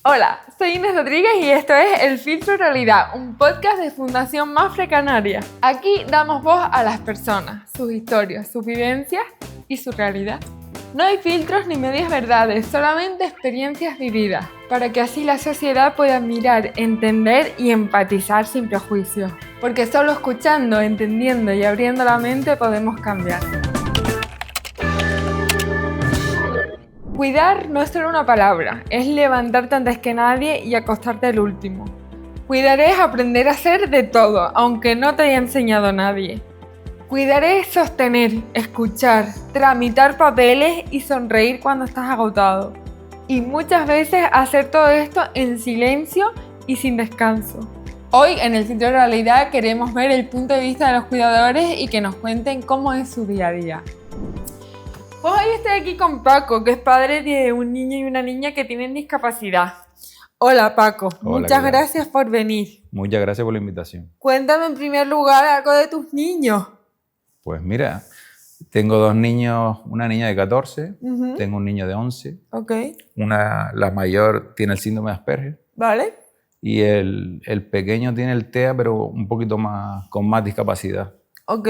Hola, soy Inés Rodríguez y esto es El Filtro Realidad, un podcast de Fundación Mapfre Canaria. Aquí damos voz a las personas, sus historias, sus vivencias y su realidad. No hay filtros ni medias verdades, solamente experiencias vividas, para que así la sociedad pueda mirar, entender y empatizar sin prejuicios. Porque solo escuchando, entendiendo y abriendo la mente podemos cambiar. Cuidar no es solo una palabra, es levantarte antes que nadie y acostarte el último. Cuidar es aprender a hacer de todo, aunque no te haya enseñado nadie. Cuidar es sostener, escuchar, tramitar papeles y sonreír cuando estás agotado. Y muchas veces hacer todo esto en silencio y sin descanso. Hoy en el Filtro de Realidad queremos ver el punto de vista de los cuidadores y que nos cuenten cómo es su día a día. Pues hoy estoy aquí con Paco, que es padre de un niño y una niña que tienen discapacidad. Hola Paco, muchas gracias por venir. Muchas gracias por la invitación. Cuéntame en primer lugar algo de tus niños. Pues mira, tengo dos niños, una niña de 14, tengo un niño de 11. Ok. La mayor tiene el síndrome de Asperger. Vale. Y el pequeño tiene el TEA, pero un poquito más, con más discapacidad. Ok.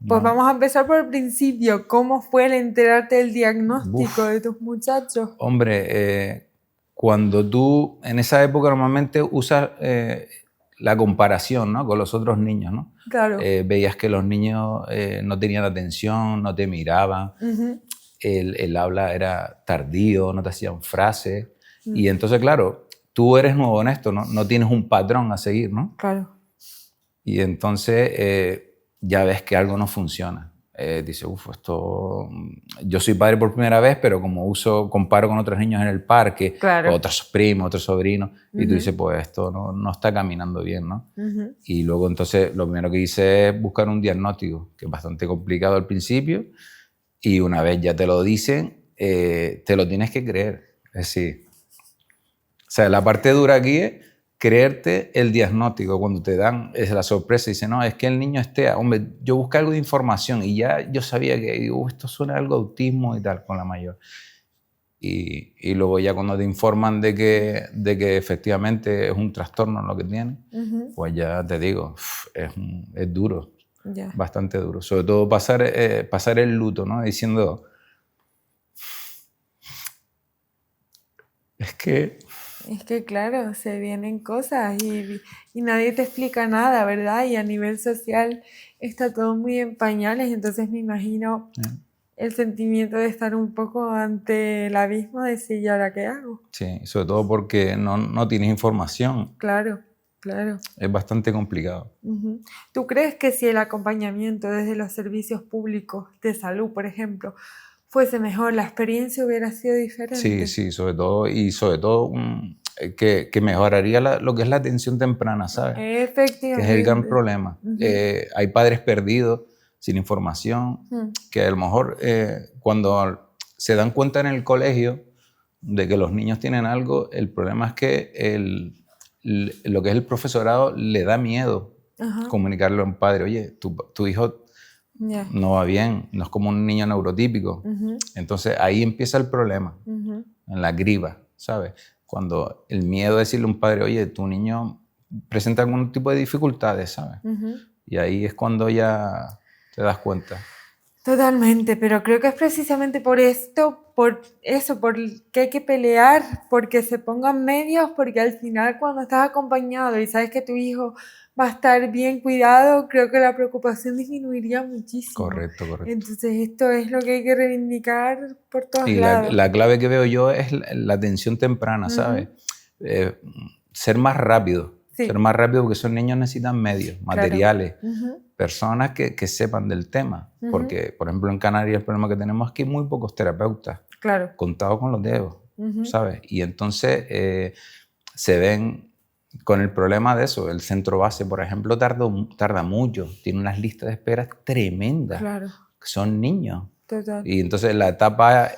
Pues vamos a empezar por el principio. ¿Cómo fue el enterarte del diagnóstico de tus muchachos? Hombre, cuando tú en esa época normalmente usas la comparación, ¿no?, con los otros niños, ¿no? Claro. Veías que los niños no tenían atención, no te miraban, el habla era tardío, no te hacían frases. Y entonces, claro, tú eres nuevo en esto, ¿no? No tienes un patrón a seguir, ¿no? Claro. Y entonces ya ves que algo no funciona. Dices, esto... Yo soy padre por primera vez, pero como comparo con otros niños en el parque, claro, otros primos, otros sobrinos, y tú dices, pues esto no está caminando bien, ¿no? Y luego entonces lo primero que hice es buscar un diagnóstico, que es bastante complicado al principio, y una vez ya te lo dicen, te lo tienes que creer. Es decir, o sea, la parte dura aquí es creerte el diagnóstico. Cuando te dan la sorpresa y dicen, no, es que el niño es TEA. Hombre, yo busqué algo de información y ya yo sabía que esto suena algo de autismo y tal con la mayor. Y luego ya cuando te informan de que efectivamente es un trastorno lo que tiene, pues ya te digo, es duro, bastante duro. Sobre todo pasar el luto, ¿no? Diciendo, es que claro, se vienen cosas y nadie te explica nada, ¿verdad? Y a nivel social está todo muy en pañales, entonces me imagino el sentimiento de estar un poco ante el abismo de decir, ¿y ahora qué hago? Sí, sobre todo porque no tienes información. Claro, claro. Es bastante complicado. ¿Tú crees que si el acompañamiento desde los servicios públicos de salud, por ejemplo, fuese mejor, la experiencia hubiera sido diferente? Sí, sobre todo que mejoraría lo que es la atención temprana, ¿sabes? Efectivamente. Que es el gran problema. Hay padres perdidos, sin información, que a lo mejor cuando se dan cuenta en el colegio de que los niños tienen algo, el problema es que lo que es el profesorado le da miedo comunicarlo a un padre. Oye, tu hijo no va bien, no es como un niño neurotípico. Entonces ahí empieza el problema, en la criba, ¿sabes? Cuando el miedo de decirle a un padre, oye, tu niño presenta algún tipo de dificultades, ¿sabes? Y ahí es cuando ya te das cuenta. Totalmente, pero creo que es precisamente por esto, por que hay que pelear, porque se pongan medios, porque al final cuando estás acompañado y sabes que tu hijo va a estar bien cuidado, creo que la preocupación disminuiría muchísimo. Correcto. Entonces esto es lo que hay que reivindicar por todos lados. Y la clave que veo yo es la atención temprana, ¿sabes? Ser más rápido. Sí. Ser más rápido porque esos niños necesitan medios, materiales, personas que sepan del tema. Porque, por ejemplo, en Canarias el problema que tenemos es que hay muy pocos terapeutas, contados con los dedos, ¿sabes? Y entonces se ven con el problema de eso. El centro base, por ejemplo, tarda mucho, tiene unas listas de espera tremendas. Son niños. Total. Y entonces la etapa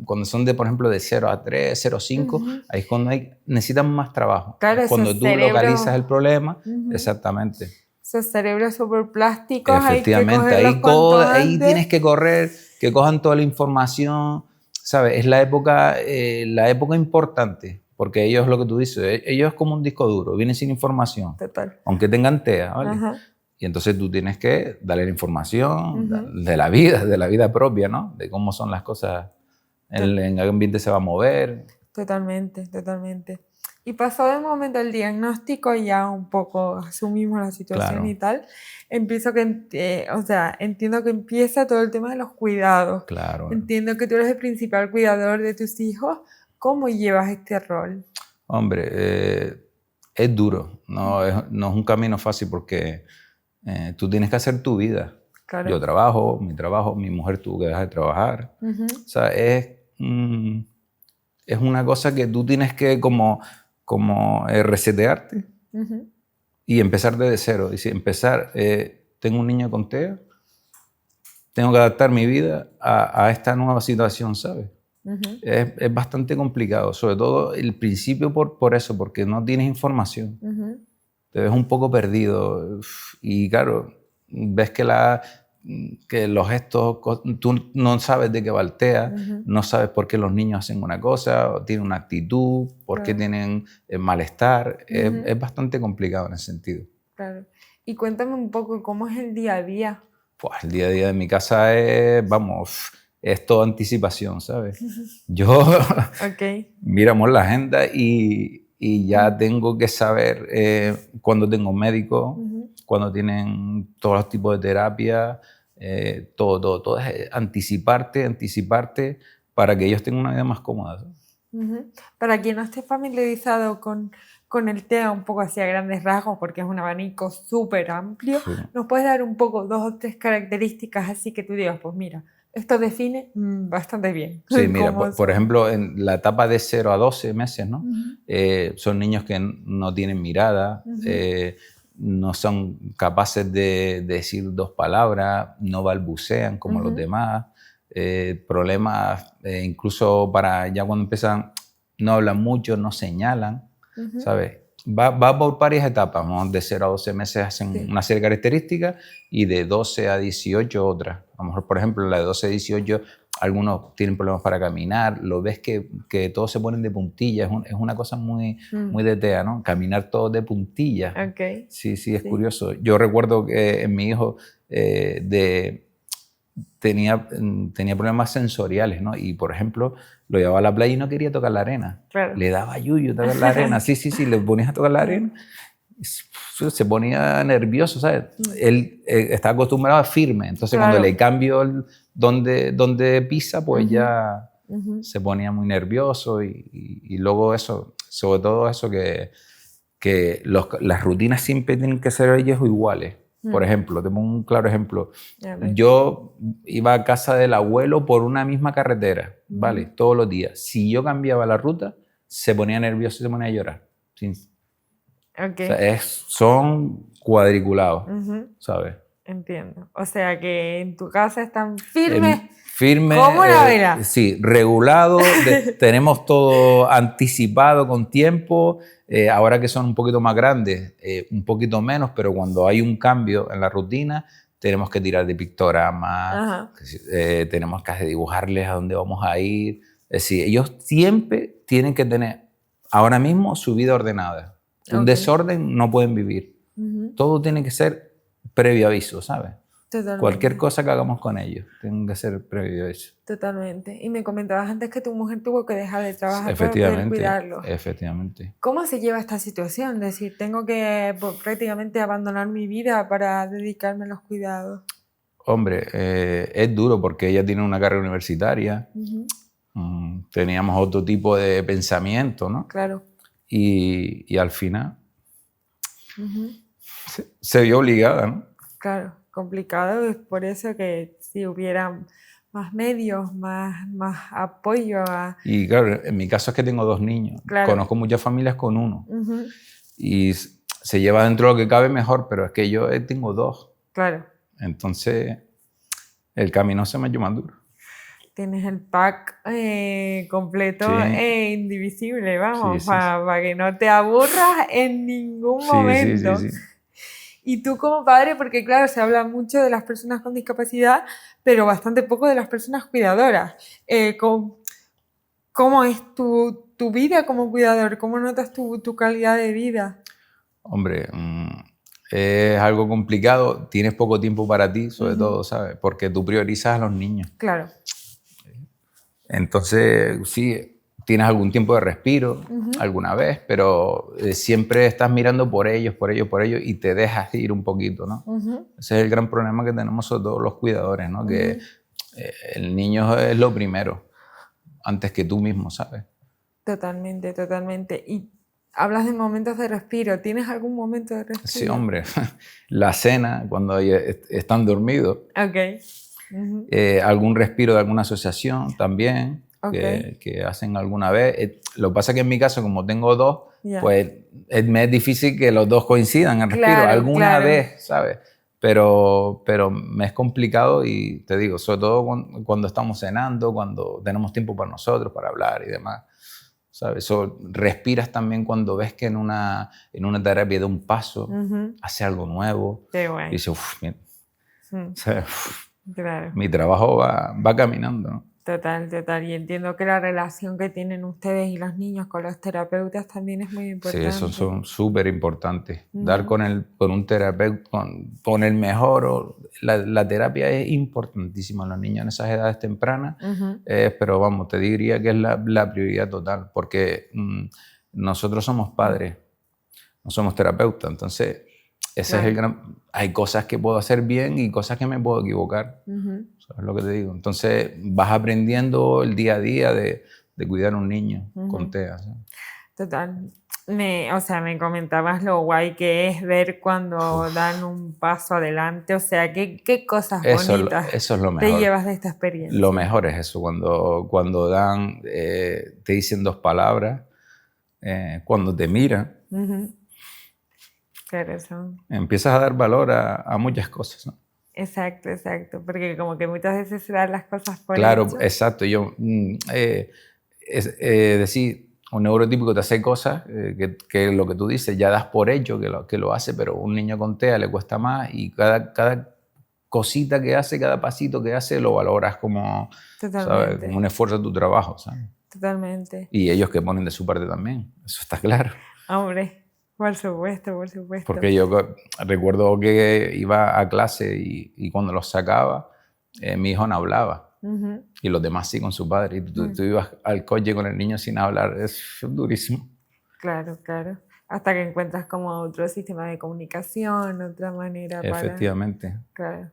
cuando son por ejemplo, de 0 a 3, 0 a 5, ahí es cuando necesitan más trabajo. Claro, cuando tú localizas el problema, exactamente. Esos cerebros superplásticos, efectivamente, ahí tienes que correr, que cojan toda la información, ¿sabes? Es la época importante porque ellos, lo que tú dices, ellos es como un disco duro, vienen sin información, Total. aunque tengan TEA, ¿vale? Ajá. Y entonces tú tienes que darle la información de la vida propia, ¿no? De cómo son las cosas, en qué ambiente se va a mover. Totalmente, totalmente. Y pasado el momento del diagnóstico, ya un poco asumimos la situación, Claro. y tal, entiendo que empieza todo el tema de los cuidados. Claro. Entiendo que tú eres el principal cuidador de tus hijos. ¿Cómo llevas este rol? Hombre, es duro, no es un camino fácil porque tú tienes que hacer tu vida. Claro. Yo trabajo, mi mujer tuvo que dejar de trabajar. O sea, es una cosa que tú tienes que como resetearte y empezar desde cero. Y si tengo un niño con TEA, tengo que adaptar mi vida a esta nueva situación, ¿sabes? Es bastante complicado, sobre todo el principio por eso, porque no tienes información. Te ves un poco perdido y claro, ves que los gestos, tú no sabes de qué va el TEA, no sabes por qué los niños hacen una cosa, o tienen una actitud, por qué tienen malestar. Es bastante complicado en ese sentido. Claro. Y cuéntame un poco cómo es el día a día. Pues el día a día de mi casa es toda anticipación, ¿sabes? Yo miramos la agenda y ya tengo que saber cuándo tengo médico, cuándo tienen todos los tipos de terapia, todo es anticiparte para que ellos tengan una vida más cómoda, ¿sabes? Para quien no esté familiarizado con el TEA un poco hacia grandes rasgos, porque es un abanico súper amplio, Sí. ¿nos puedes dar un poco 2 o 3 características así que tú digas, pues mira, esto define bastante bien? Sí, mira, por ejemplo, en la etapa de 0 a 12 meses, ¿no? Son niños que no tienen mirada, no son capaces de decir 2 palabras, no balbucean como los demás, problemas incluso para ya cuando empiezan, no hablan mucho, no señalan, ¿sabes? Va por varias etapas, ¿no? De 0 a 12 meses hacen una serie de características y de 12 a 18 otras. A lo mejor, por ejemplo, en la de 12 a 18 algunos tienen problemas para caminar, lo ves que todos se ponen de puntillas, es una cosa muy de TEA, ¿no? Caminar todos de puntillas. Okay. Sí, es curioso. Yo recuerdo que en mi hijo tenía problemas sensoriales, ¿no? Y, por ejemplo, lo llevaba a la playa y no quería tocar la arena. Claro. Le daba yuyu tocar la arena. Sí, le ponías a tocar la arena. Se ponía nervioso, ¿sabes? Él está acostumbrado a firme, entonces cuando le cambio donde pisa, pues ya se ponía muy nervioso y luego eso, sobre todo eso que las rutinas siempre tienen que ser ellos iguales. Por ejemplo, tengo un claro ejemplo. Yo iba a casa del abuelo por una misma carretera, ¿vale? Todos los días. Si yo cambiaba la ruta, se ponía nervioso y se ponía a llorar. Okay. O sea, son cuadriculados, ¿sabes? Entiendo. O sea que en tu casa están firmes. Firme, ¿Cómo la verás? Sí, regulado, tenemos todo anticipado con tiempo. Ahora que son un poquito más grandes, un poquito menos, pero cuando hay un cambio en la rutina, tenemos que tirar de pictogramas, tenemos que dibujarles a dónde vamos a ir. Es decir, ellos siempre tienen que tener ahora mismo su vida ordenada. Un desorden no pueden vivir. Todo tiene que ser previo aviso, ¿sabes? Totalmente. Cualquier cosa que hagamos con ellos tiene que ser previo aviso. Totalmente. Y me comentabas antes que tu mujer tuvo que dejar de trabajar para poder Efectivamente, cuidarlos. efectivamente. ¿Cómo se lleva esta situación? Es decir, tengo que prácticamente abandonar mi vida para dedicarme a los cuidados. Hombre, es duro porque ella tiene una carrera universitaria. Teníamos otro tipo de pensamiento, ¿no? Claro. Y al final se vio obligada, ¿no? Claro, complicado. Es por eso que si hubiera más medios, más apoyo a... Y claro, en mi caso es que tengo 2 niños. Claro. Conozco muchas familias con 1. Y se lleva dentro de lo que cabe mejor, pero es que yo tengo 2. Claro. Entonces, el camino se me ha hecho más duro. Tienes el pack completo e indivisible, vamos, para que no te aburras en ningún momento. Sí. Y tú como padre, porque claro, se habla mucho de las personas con discapacidad, pero bastante poco de las personas cuidadoras. ¿Cómo es tu tu vida como cuidador? ¿Cómo notas tu calidad de vida? Hombre, es algo complicado. Tienes poco tiempo para ti, sobre todo, ¿sabes? Porque tú priorizas a los niños. Claro. Entonces, sí, tienes algún tiempo de respiro alguna vez, pero siempre estás mirando por ellos y te dejas ir un poquito, ¿no? Ese es el gran problema que tenemos sobre todo los cuidadores, ¿no? Que el niño es lo primero, antes que tú mismo, ¿sabes? Totalmente, totalmente. Y hablas de momentos de respiro. ¿Tienes algún momento de respiro? Sí, hombre. La cena, cuando están dormidos. Ok. Algún respiro de alguna asociación también, que hacen alguna vez. Lo que pasa es que en mi caso, como tengo dos, pues me es difícil que los dos coincidan en respiro. Alguna vez, ¿sabes? Pero me es complicado y te digo, sobre todo cuando estamos cenando, cuando tenemos tiempo para nosotros, para hablar y demás. ¿Sabes? Respiras también cuando ves que en una terapia de un paso hace algo nuevo. Qué bueno. Y dices, uff, claro. Mi trabajo va caminando, ¿no? Total, total. Y entiendo que la relación que tienen ustedes y los niños con los terapeutas también es muy importante. Sí, eso son súper importantes. Dar con un terapeuta, con el mejor. La terapia es importantísima en los niños en esas edades tempranas, pero vamos, te diría que es la prioridad total, porque nosotros somos padres, no somos terapeutas, entonces ese es el gran... Hay cosas que puedo hacer bien y cosas que me puedo equivocar. ¿Sabes lo que te digo? Entonces vas aprendiendo el día a día de cuidar a un niño con TEA. ¿Sabes? Total. Me comentabas lo guay que es ver cuando dan un paso adelante. O sea, ¿qué cosas bonitas eso es lo mejor. te llevas de esta experiencia? Lo mejor es eso, cuando dan, te dicen dos palabras, cuando te miran. Claro, eso. Empiezas a dar valor a muchas cosas, ¿no? Exacto, exacto, porque como que muchas veces se dan las cosas por Claro, hecho. exacto. Decir, un neurotípico te hace cosas que lo que tú dices ya das por hecho que lo hace, pero un niño con TEA le cuesta más y cada cosita que hace, cada pasito que hace lo valoras como, ¿sabes? Como un esfuerzo de tu trabajo, ¿sabes? Totalmente. Y ellos que ponen de su parte también, eso está claro. Hombre. Por supuesto, por supuesto. Porque yo recuerdo que iba a clase y cuando los sacaba, mi hijo no hablaba. Y los demás sí con su padre. Y tú ibas al coche con el niño sin hablar. Es durísimo. Claro, claro. Hasta que encuentras como otro sistema de comunicación, otra manera para... Efectivamente. Claro.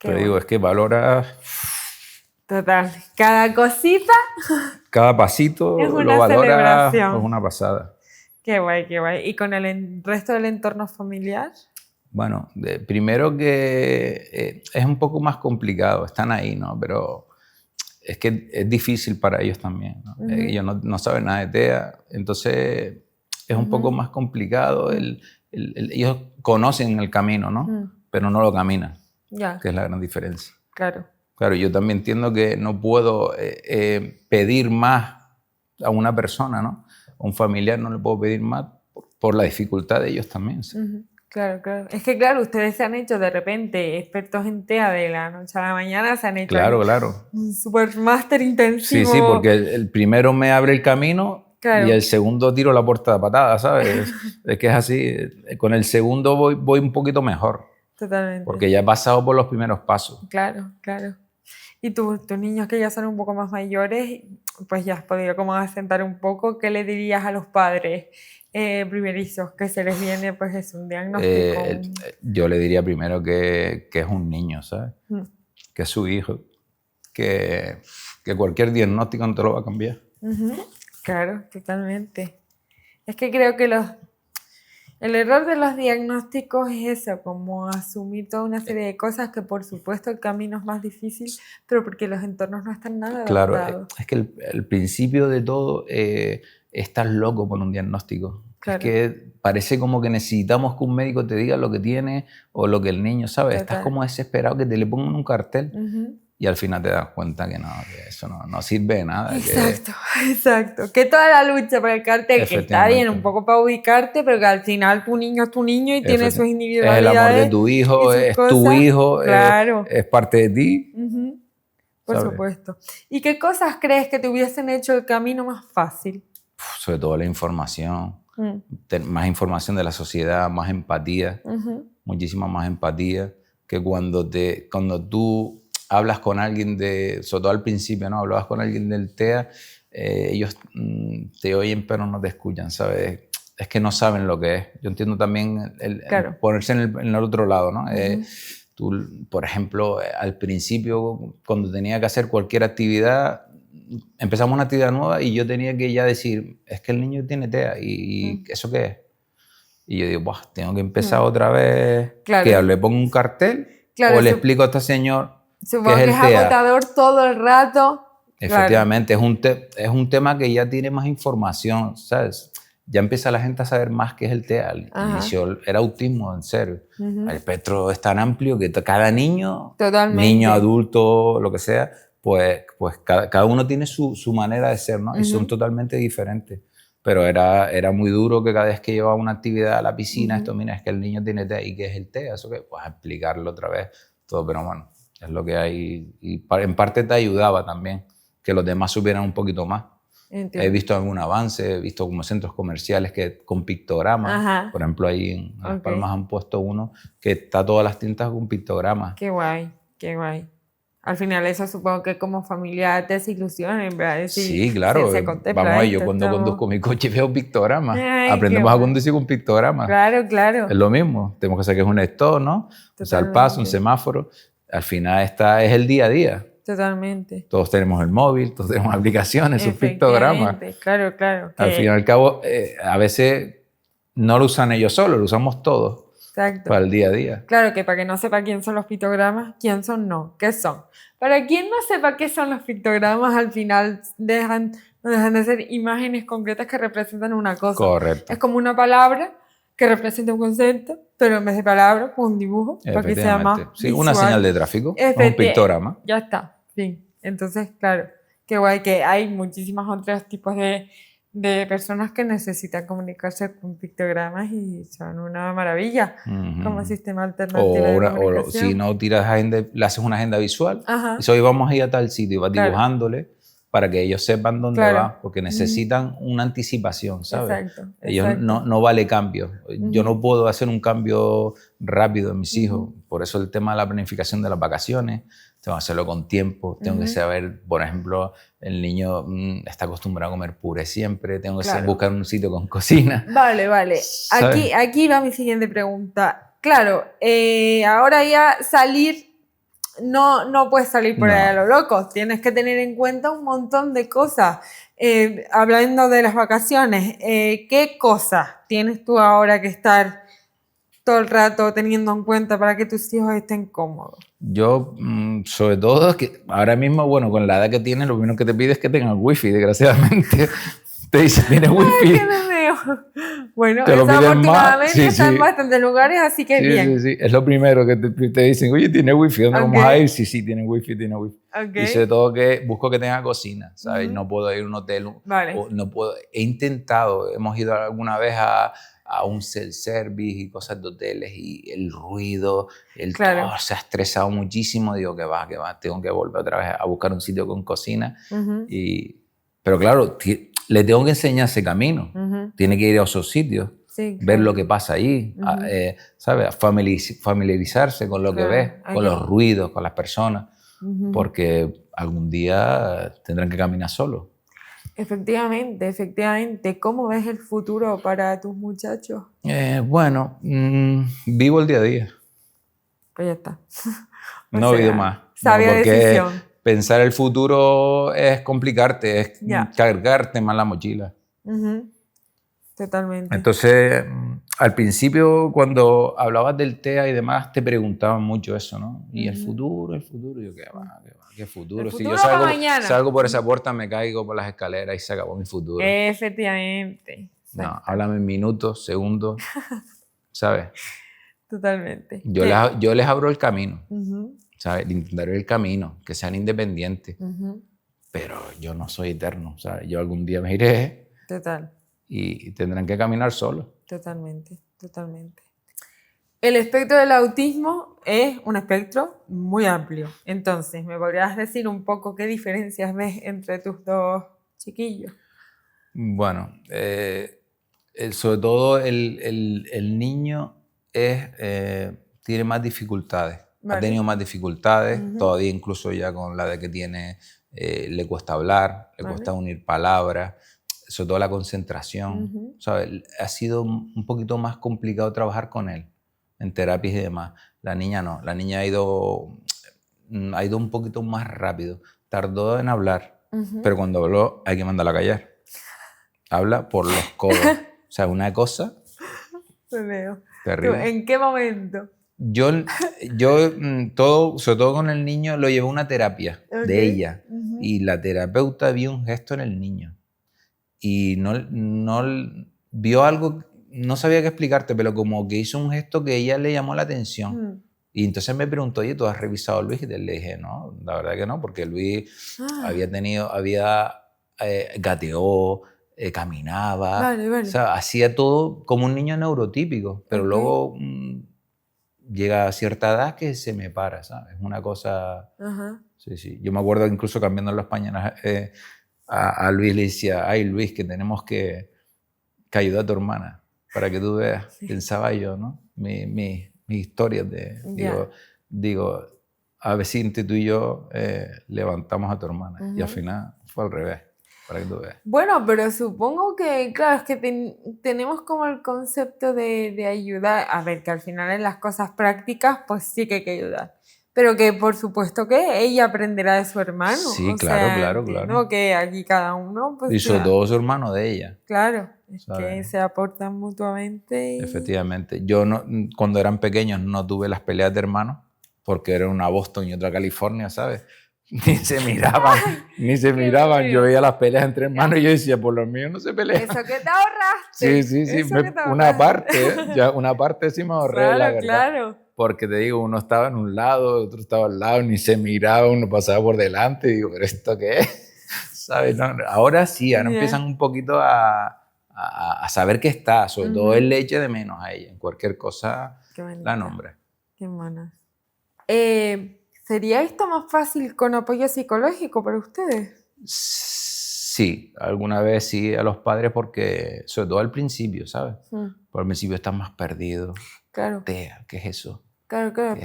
Pero digo, es que valora... Total. Cada cosita... Cada pasito es una lo valora. Celebración. Es una pasada. Qué guay, qué guay. ¿Y con el resto del entorno familiar? Bueno, primero que es un poco más complicado, están ahí, ¿no? Pero es que es difícil para ellos también, ¿no? Ellos no saben nada de TEA, entonces es un poco más complicado. Ellos conocen el camino, ¿no? Pero no lo caminan, que es la gran diferencia. Claro. Claro, yo también entiendo que no puedo pedir más a una persona, ¿no? A un familiar no le puedo pedir más por la dificultad de ellos también. ¿Sí? Claro, claro. Es que, claro, ustedes se han hecho de repente expertos en TEA de la noche a la mañana, se han hecho un super máster intensivo. Sí, porque el primero me abre el camino y el segundo tiro la puerta de patada, ¿sabes? Es que es así. Con el segundo voy un poquito mejor. Totalmente. Porque ya he pasado por los primeros pasos. Claro, claro. Y tus niños que ya son un poco más mayores, pues ya has podido como asentar un poco. ¿Qué le dirías a los padres primerizos que se les viene pues es un diagnóstico? Yo le diría primero que es un niño, ¿sabes? Que es su hijo. Que cualquier diagnóstico no te lo va a cambiar. Claro, totalmente. Es que creo que el error de los diagnósticos es eso, como asumir toda una serie de cosas que por supuesto el camino es más difícil, pero porque los entornos no están nada adaptados. Claro, es que el principio de todo estás loco por un diagnóstico. Claro. Es que parece como que necesitamos que un médico te diga lo que tiene o lo que el niño sabe. Estás como desesperado que te le pongan un cartel. Y al final te das cuenta que eso no sirve de nada. Exacto. Que toda la lucha por el cartel, que está bien un poco para ubicarte, pero que al final tu niño es tu niño y tiene sus individualidades. Es el amor de tu hijo, es tu hijo, claro. es parte de ti. Por ¿sabes? supuesto. ¿Y qué cosas crees que te hubiesen hecho el camino más fácil? Sobre todo la información, más información de la sociedad, más empatía, muchísima más empatía, que cuando tú hablas con alguien sobre todo al principio, ¿no? Hablabas con alguien del TEA, ellos te oyen pero no te escuchan, ¿sabes? Es que no saben lo que es. Yo entiendo también el ponerse en el otro lado, ¿no? Tú, por ejemplo, al principio, cuando tenía que hacer cualquier actividad, empezamos una actividad nueva y yo tenía que ya decir, es que el niño tiene TEA, ¿y ¿eso qué es? Y yo digo, buah, tengo que empezar otra vez, que le pongo un cartel o le explico a este señor supongo qué es que el es TEA. agotador todo el rato. Efectivamente, es un tema que ya tiene más información, ¿sabes? Ya empieza la gente a saber más qué es el TEA. Al inicio era autismo, en serio. El espectro es tan amplio que cada niño, niño, adulto, lo que sea, pues cada uno tiene su manera de ser, ¿no? Y son totalmente diferentes. Pero era muy duro que cada vez que llevaba una actividad a la piscina, esto, mira, es que el niño tiene TEA. ¿Y qué es el TEA? Eso que, pues explicarlo otra vez, todo, pero bueno, es lo que hay. Y en parte te ayudaba también, que los demás supieran un poquito más. Entiendo. He visto algún avance, he visto como centros comerciales con pictogramas. Por ejemplo, ahí en Las Palmas han puesto uno que está todas las tintas con pictogramas. Qué guay, qué guay. Al final eso supongo que como familia te desilusiona, ¿verdad? Sí, claro. Vamos ahí, yo cuando conduzco mi coche veo pictogramas. Aprendemos a conducir con pictogramas. Claro, claro. Es lo mismo. Tenemos que saber que es un stop, ¿no? O sea, el paso, un semáforo. Al final es el día a día. Totalmente. Todos tenemos el móvil, todos tenemos aplicaciones, sus pictogramas. Claro, claro. Al fin y al cabo, a veces no lo usan ellos solos, lo usamos todos. Exacto. Para el día a día. Claro, que para que no sepa quién son los pictogramas, quién son no, qué son. Para quien no sepa qué son los pictogramas, al final no dejan de ser imágenes concretas que representan una cosa. Correcto. Es como una palabra que representa un concepto, pero en vez de palabra, pues un dibujo, para que sea más sí, visual. Una señal de tráfico, un pictograma. Ya está, fin. Entonces, claro, qué guay que hay muchísimos otros tipos de personas que necesitan comunicarse con pictogramas y son una maravilla como sistema alternativo de comunicación. O si no tiras agenda, le haces una agenda visual. Y hoy vamos a ir a tal sitio y vas dibujándole para que ellos sepan dónde va, porque necesitan una anticipación, ¿sabes? Exacto. Ellos no vale cambio. Yo no puedo hacer un cambio rápido en mis hijos. Por eso el tema de la planificación de las vacaciones. Tengo que hacerlo con tiempo, tengo que saber, por ejemplo, el niño está acostumbrado a comer puré siempre, tengo que buscar un sitio con cocina. Vale. Aquí va mi siguiente pregunta. Claro, ahora ya salir, no puedes salir por ahí a lo loco, tienes que tener en cuenta un montón de cosas. Hablando de las vacaciones, ¿qué cosas tienes tú ahora que estar todo el rato teniendo en cuenta para que tus hijos estén cómodos? Yo, sobre todo, es que ahora mismo, bueno, con la edad que tienen, lo primero que te pide es que tengan wifi, desgraciadamente. Te dice, ¿tienes wifi? Ay, qué memeo. Bueno, eso afortunadamente está en bastantes lugares, así que bien. Sí, es lo primero que te dicen, oye, ¿tienes wifi? ¿Dónde vamos a ir? Sí, tienen wifi. Y sobre todo que busco que tenga cocina, ¿sabes? No puedo ir a un hotel. No puedo. He intentado, hemos ido alguna vez a un self-service y cosas de hoteles y el ruido, todo se ha estresado muchísimo. Digo que va, tengo que volver otra vez a buscar un sitio con cocina. Pero claro, le tengo que enseñar ese camino. Tiene que ir a esos sitios, ver lo que pasa allí, ¿sabes? Familiarizarse con lo que ve, con los ruidos, con las personas, porque algún día tendrán que caminar solos. Efectivamente. ¿Cómo ves el futuro para tus muchachos? Bueno, vivo el día a día. Pues ya está. No he vivido más. Sabia decisión. Pensar el futuro es complicarte, es cargarte más la mochila. Totalmente. Entonces, al principio, cuando hablabas del TEA y demás, te preguntaban mucho eso, ¿no? Y el futuro, yo, ¿qué futuro? Si yo salgo por esa puerta, me caigo por las escaleras y se acabó mi futuro. Efectivamente. No, háblame en minutos, segundos, ¿sabes? Totalmente. Yo les abro el camino, ¿sabes? Intentaré el camino, que sean independientes. Pero yo no soy eterno, ¿sabes? Yo algún día me iré. Total. Y tendrán que caminar solos. Totalmente. El espectro del autismo es un espectro muy amplio. Entonces, ¿me podrías decir un poco qué diferencias ves entre tus dos chiquillos? Bueno, sobre todo el niño tiene más dificultades. Vale. Ha tenido más dificultades, todavía incluso ya con la de que tiene, le cuesta hablar, le cuesta unir palabras, sobre todo la concentración. ¿Sabes? Ha sido un poquito más complicado trabajar con él en terapias y demás. La niña no, la niña ha ido un poquito más rápido. Tardó en hablar, pero cuando habló hay que mandarla a callar. Habla por los codos. O sea, una cosa Me veo. terrible. ¿En qué momento? Yo sobre todo con el niño, lo llevé a una terapia de ella. Y la terapeuta vio un gesto en el niño. Y no vio algo, no sabía qué explicarte, pero como que hizo un gesto que a ella le llamó la atención. Y entonces me preguntó, oye, ¿tú has revisado a Luis? Y le dije, no, la verdad que no, porque Luis gateó, caminaba, Vale. o sea, hacía todo como un niño neurotípico, pero luego llega a cierta edad que se me para, ¿sabes? Es una cosa... Sí. Yo me acuerdo incluso cambiando los pañales a Luis, le decía, ay Luis, que tenemos que ayudar a tu hermana, para que tú veas. Sí. Pensaba yo, ¿no? Mis historias de... Digo, a ver si tú y yo levantamos a tu hermana. Y al final fue al revés. Para que tú veas. Bueno, pero supongo que, claro, es que tenemos como el concepto de ayudar. A ver, que al final en las cosas prácticas, pues sí que hay que ayudar. Pero que por supuesto que ella aprenderá de su hermano. Sí, claro. Que aquí cada uno... Pues, y sobre todo su hermano de ella. Claro, es que se aportan mutuamente. Efectivamente. Yo cuando eran pequeños no tuve las peleas de hermanos, porque era una Boston y otra California, ¿sabes? Ni se miraban, Yo veía las peleas entre hermanos y yo decía, por los míos no se pelean. Eso que te ahorraste. Sí. Una parte sí me ahorré, la verdad. Claro. Porque te digo, uno estaba en un lado, otro estaba al lado, ni se miraba, uno pasaba por delante y digo, ¿pero esto qué es? ¿Sabes? No, ahora sí, ahora empiezan un poquito a saber que está, sobre todo él le eche de menos a ella, en cualquier cosa la nombra. Qué monas. ¿Sería esto más fácil con apoyo psicológico para ustedes? Sí, alguna vez sí a los padres porque, sobre todo al principio, ¿sabes? Por el principio están más perdidos. Claro. ¿Qué es eso? Claro, pero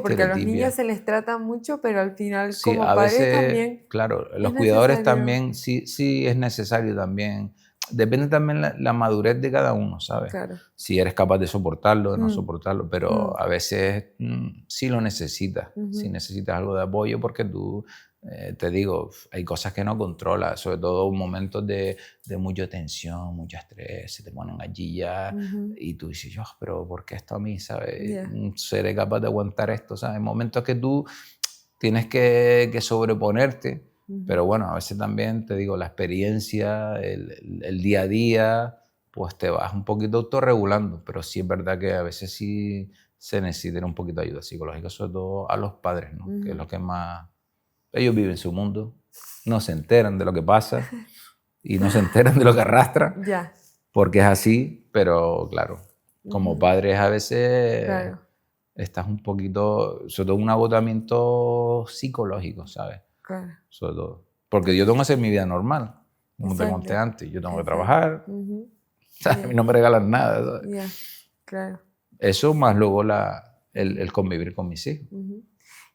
porque a los niños se les trata mucho, pero al final como a padres veces, también. Claro, los cuidadores también sí es necesario también. Depende también la madurez de cada uno, ¿sabes? Claro. Si eres capaz de soportarlo, de no soportarlo, pero a veces sí lo necesitas. Sí necesitas algo de apoyo porque tú, te digo, hay cosas que no controlas, sobre todo momentos de mucha tensión, mucho estrés, se te ponen allí ya y tú dices, pero ¿por qué esto a mí, sabes? ¿Seré capaz de aguantar esto, sabes? Momentos que tú tienes que sobreponerte. Pero bueno, a veces también, te digo, la experiencia, el día a día, pues te vas un poquito autorregulando. Pero sí es verdad que a veces sí se necesita un poquito de ayuda psicológica, sobre todo a los padres, ¿no? Que es lo que más... Ellos viven su mundo, no se enteran de lo que pasa y no se enteran de lo que arrastran, porque es así, pero claro, como padres a veces estás un poquito, sobre todo un agotamiento psicológico, ¿sabes? Claro. Sobre todo. Porque yo tengo que hacer mi vida normal, como te conté antes. Yo tengo que trabajar. A mí no me regalan nada. Claro. Eso más luego el convivir con mis hijos.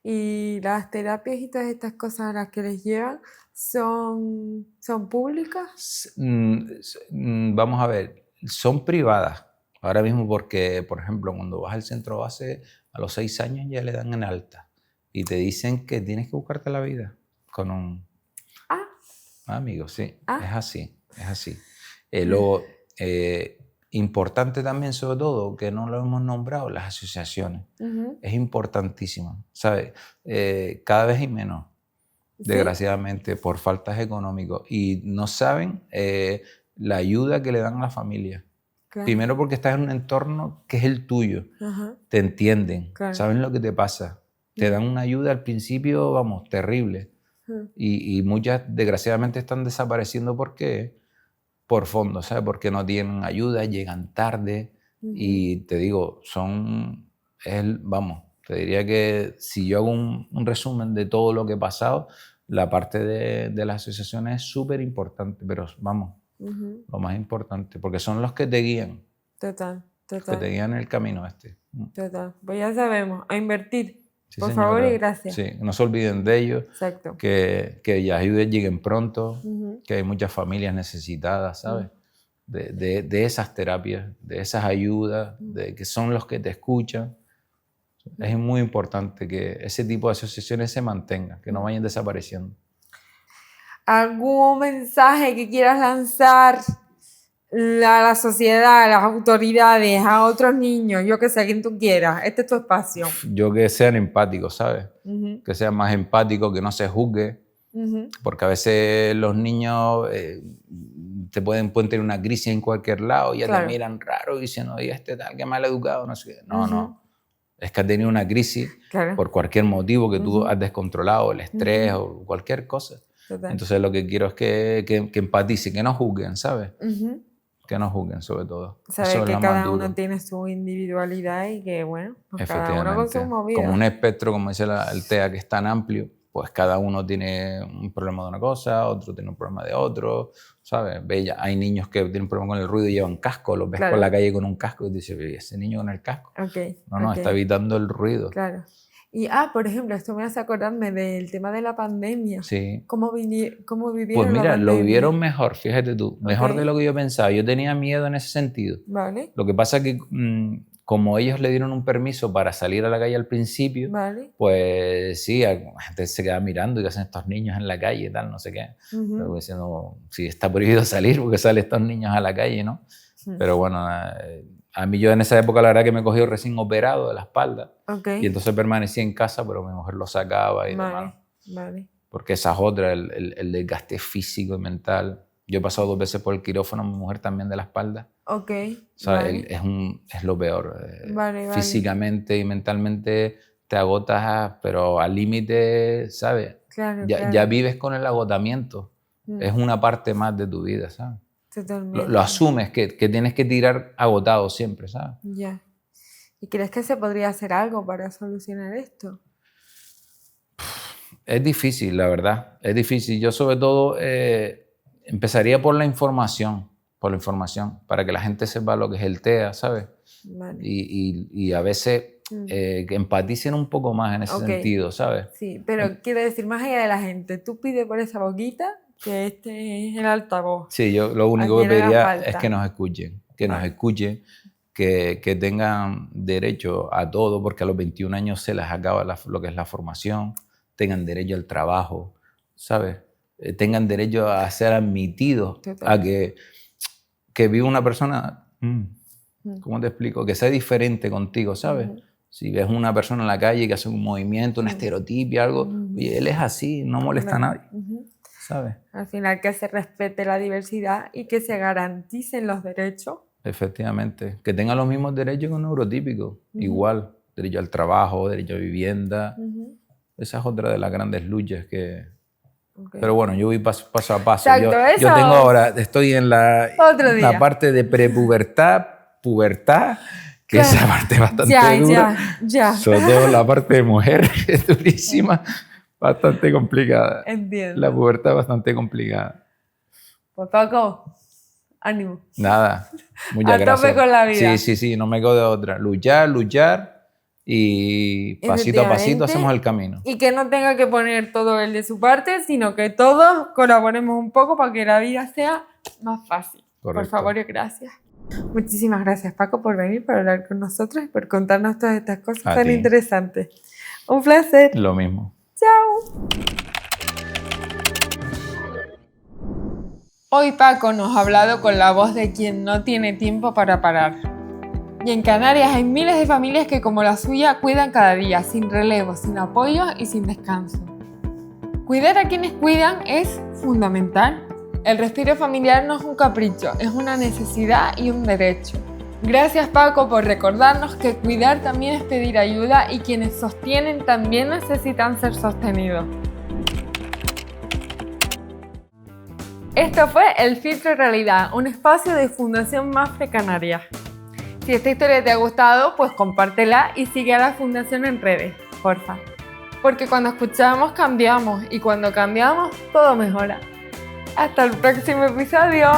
¿Y las terapias y todas estas cosas a las que les llevan son públicas? Vamos a ver, son privadas. Ahora mismo porque, por ejemplo, cuando vas al centro base, a los 6 años ya le dan en alta. Y te dicen que tienes que buscarte la vida con un amigo, sí. Es así. Luego, importante también, sobre todo, que no lo hemos nombrado, las asociaciones. Es importantísimo, ¿sabes? Cada vez hay menos, desgraciadamente, por faltas económicas. Y no saben la ayuda que le dan a la familia. Claro. Primero porque estás en un entorno que es el tuyo. Te entienden, saben lo que te pasa. Te dan una ayuda al principio, vamos, terrible. Y muchas, desgraciadamente, están desapareciendo. ¿Por qué? Por fondo, ¿sabes? Porque no tienen ayuda, llegan tarde, Y te digo, vamos, te diría que si yo hago un resumen de todo lo que he pasado, la parte de las asociaciones es súper importante, pero vamos, lo más importante, porque son los que te guían. Total. Los que te guían en el camino este. Total. Pues ya sabemos, a invertir. Sí, por señora. favor y gracias. Sí, no se olviden de ellos. Exacto. Que las ayudas lleguen pronto, que hay muchas familias necesitadas, ¿sabes? De esas terapias, de esas ayudas, de que son los que te escuchan. Es muy importante que ese tipo de asociaciones se mantengan, que no vayan desapareciendo. ¿Algún mensaje que quieras lanzar a la sociedad, a las autoridades, a otros niños? Yo que sé, a quien tú quieras. Este es tu espacio. Yo que sean empáticos, ¿sabes? Que sean más empáticos, que no se juzgue. Porque a veces los niños pueden tener una crisis en cualquier lado y ya te miran raro diciendo, oye, tal, qué mal educado, no sé qué. No. Es que has tenido una crisis por cualquier motivo que tú has descontrolado, el estrés o cualquier cosa. Total. Entonces lo que quiero es que empaticen, que no juzguen, ¿sabes? Que no juzguen sobre todo. Saber que cada uno tiene su individualidad y que, bueno, pues cada uno con su movida. Como un espectro, como dice el TEA, que es tan amplio, pues cada uno tiene un problema de una cosa, otro tiene un problema de otro, ¿sabes? Hay niños que tienen un problema con el ruido y llevan casco, los ves por la calle con un casco y dices, ese niño con el casco. No, está evitando el ruido. Claro. Y, por ejemplo, esto me hace acordarme del tema de la pandemia. Sí. ¿Cómo vivieron Pues mira, la pandemia? lo vivieron mejor, fíjate tú, mejor de lo que yo pensaba. Yo tenía miedo en ese sentido. Vale. Lo que pasa es que como ellos le dieron un permiso para salir a la calle al principio, pues sí, la gente se queda mirando y qué hacen estos niños en la calle y tal, no sé qué. Pero diciendo, sí, está prohibido salir porque salen estos niños a la calle, ¿no? Pero bueno, a mí yo en esa época la verdad que me cogí recién operado de la espalda y entonces permanecí en casa, pero mi mujer lo sacaba y demás. Porque esa es otra, el desgaste físico y mental. Yo he pasado 2 veces por el quirófano, mi mujer también de la espalda. ¿Sabes? Es lo peor. Físicamente y mentalmente te agotas, pero al límite, ¿sabes? Ya vives con el agotamiento. Es una parte más de tu vida, ¿sabes? Totalmente. Lo asumes, que tienes que tirar agotado siempre, ¿sabes? Ya. ¿Y crees que se podría hacer algo para solucionar esto? Es difícil, la verdad. Es difícil. Yo sobre todo empezaría por la información, para que la gente sepa lo que es el TEA, ¿sabes? Y a veces que empaticen un poco más en ese sentido, ¿sabes? Sí, pero quiero decir, más allá de la gente, tú pides por esa boquita que este es el altavoz. Sí, yo lo único que pediría es que nos escuchen, que tengan derecho a todo, porque a los 21 años se les acaba lo que es la formación, tengan derecho al trabajo, ¿sabes? Tengan derecho a ser admitidos, a que viva una persona, ¿cómo te explico? Que sea diferente contigo, ¿sabes? Si ves una persona en la calle que hace un movimiento, una estereotipia, algo, oye, él es así, no molesta a nadie, ¿sabes? Al final que se respete la diversidad y que se garanticen los derechos. Efectivamente, que tengan los mismos derechos que un neurotípico, igual, derecho al trabajo, derecho a vivienda. Esa es otra de las grandes luchas que... Pero bueno, yo voy paso a paso. Exacto, yo tengo ahora, estoy en la parte de prepubertad, pubertad, que esa parte es bastante dura. Sobre todo la parte de mujer, que es durísima, bastante complicada. Entiendo. La pubertad es bastante complicada. Pues Paco, ánimo. Nada, muchas gracias. A tope con la vida. Sí, no me quedo de otra. Luchar. Y pasito a pasito hacemos el camino. Y que no tenga que poner todo él de su parte, sino que todos colaboremos un poco para que la vida sea más fácil. Correcto. Por favor y gracias. Muchísimas gracias, Paco, por venir, por hablar con nosotros y por contarnos todas estas cosas tan interesantes. Un placer. Lo mismo. Chao. Hoy Paco nos ha hablado con la voz de quien no tiene tiempo para parar. Y en Canarias hay miles de familias que, como la suya, cuidan cada día, sin relevo, sin apoyo y sin descanso. Cuidar a quienes cuidan es fundamental. El respiro familiar no es un capricho, es una necesidad y un derecho. Gracias, Paco, por recordarnos que cuidar también es pedir ayuda y quienes sostienen también necesitan ser sostenidos. Esto fue El Filtro Realidad, un espacio de Fundación Mapfre Canarias. Si esta historia te ha gustado, pues compártela y sigue a la Fundación en redes, porfa. Porque cuando escuchamos cambiamos y cuando cambiamos todo mejora. Hasta el próximo episodio.